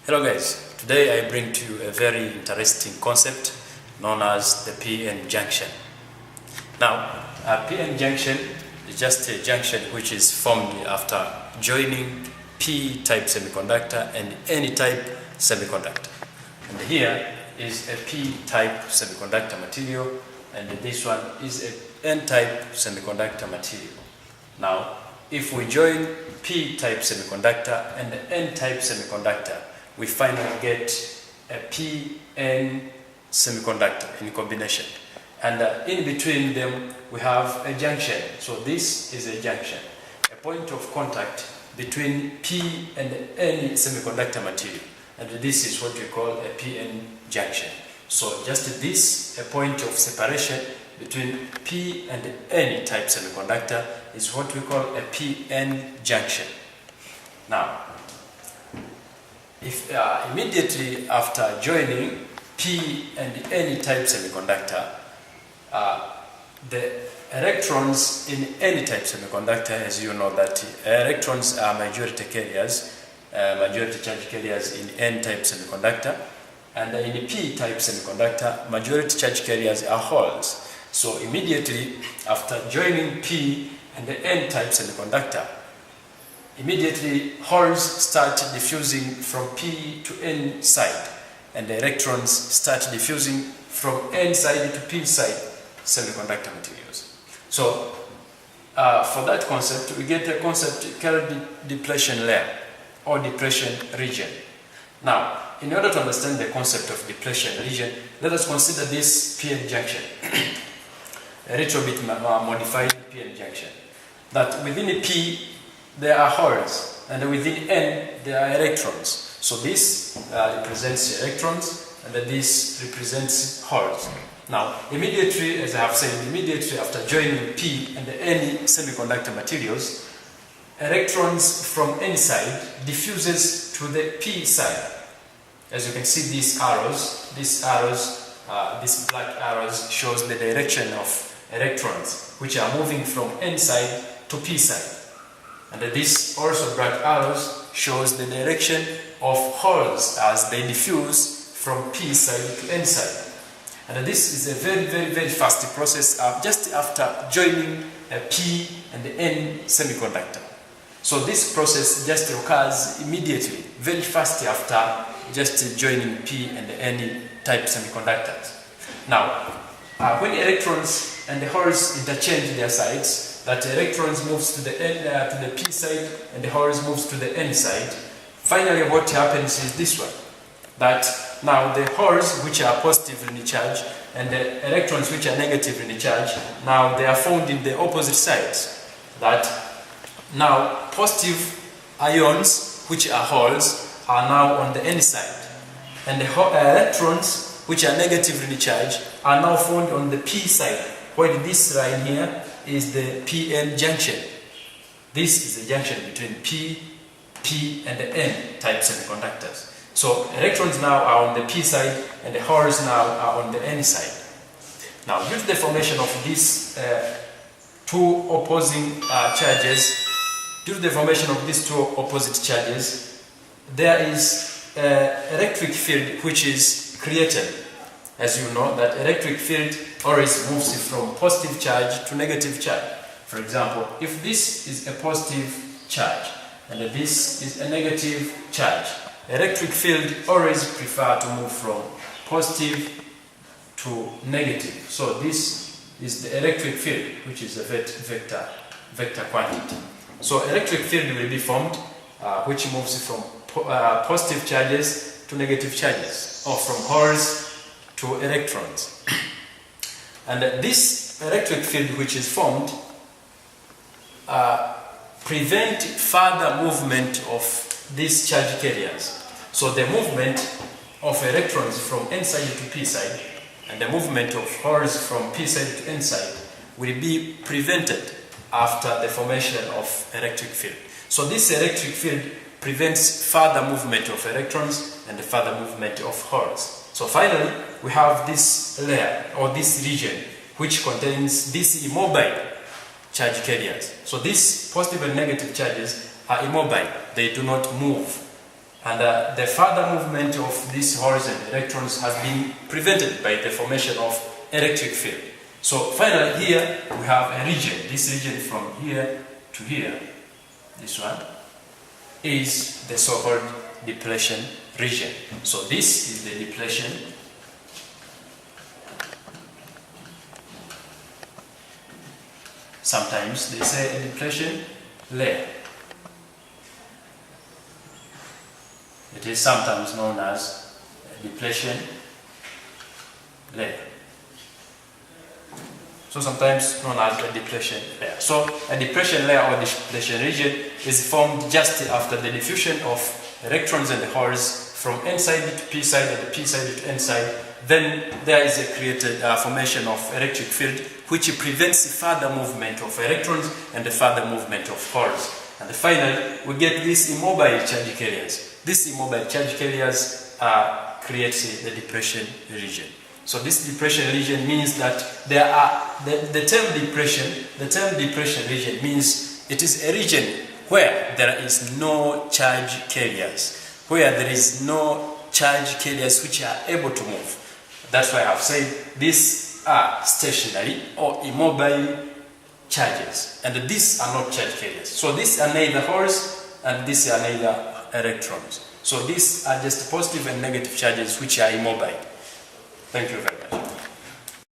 Hello guys, today I bring to you a very interesting concept known as the PN junction. Now, a PN junction is just a junction which is formed after joining P-type semiconductor and N-type semiconductor. And here is a P-type semiconductor material and this one is a N-type semiconductor material. Now, if we join P-type semiconductor and the N-type semiconductor, we finally get a PN semiconductor in combination. And in between them, we have a junction. So this is a junction, a point of contact between P and N semiconductor material. And this is what we call a PN junction. So just this, a point of separation between P and N type semiconductor is what we call a PN junction. Now, if immediately after joining P and N type semiconductor, the electrons in N type semiconductor, as you know that electrons are majority carriers, majority charge carriers in N type semiconductor, and in P type semiconductor, majority charge carriers are holes. So immediately after joining P and the N type semiconductor, immediately holes start diffusing from P to N side, and the electrons start diffusing from N side to P side semiconductor materials. So for that concept, we get a concept called depletion layer or depletion region. Now, in order to understand the concept of depletion region, let us consider this PN junction, a little bit modified PN junction. That within a P, there are holes, and within N, there are electrons. So this represents electrons, and this represents holes. Now, immediately, as I have said, immediately after joining P and the N semiconductor materials, electrons from N side diffuses to the P side. As you can see, these black arrows shows the direction of electrons, which are moving from N side to P side. And this also black arrows shows the direction of holes as they diffuse from P side to N side. And this is a very fast process just after joining a P and the N semiconductor. So this process just occurs immediately, very fast after just joining P and the N type semiconductors. Now, when electrons and the holes interchange their sides, that electrons moves to the N, to the P side, and the holes moves to the N side. Finally, what happens is this one, that now the holes which are positively charged and the electrons which are negatively charged, now they are found in the opposite sides. That now positive ions, which are holes, are now on the N side, and the electrons which are negatively charged are now found on the P side, while this line here is the PN junction. This is the junction between P and the N type semiconductors. So electrons now are on the P side and the holes now are on the N side. Now, due to the formation of these two opposing charges, there is electric field which is created. As you know, that electric field always moves from positive charge to negative charge. For example, if this is a positive charge and this is a negative charge, electric field always prefer to move from positive to negative. So this is the electric field, which is a vector quantity. So electric field will be formed, which moves from positive charges to negative charges, or from holes to electrons. And this electric field which is formed prevent further movement of these charge carriers. So the movement of electrons from N side to P side and the movement of holes from P side to N side will be prevented after the formation of electric field. So this electric field prevents further movement of electrons and the further movement of holes. So finally, we have this layer or this region which contains these immobile charge carriers. So these positive and negative charges are immobile. They do not move. And the further movement of these holes and electrons has been prevented by the formation of electric field. So finally here we have a region. This region from here to here, this one, is the so-called depletion region. So this is the depletion. Sometimes they say a depletion layer. It is sometimes known as a depletion layer. So sometimes known as a depletion layer. So a depletion layer or depletion region is formed just after the diffusion of electrons and holes from n side to p side and the p side to n side. Then there is a created formation of electric field which prevents further movement of electrons and the further movement of holes. And finally, we get these immobile charge carriers. These immobile charge carriers create the depression region. So this depression region means that there are the term depression region means it is a region where there is no charge carriers, where there is no charge carriers which are able to move. That's why I've said these are stationary or immobile charges, and these are not charge carriers. So these are neither holes and these are neither electrons. So these are just positive and negative charges which are immobile. Thank you very much.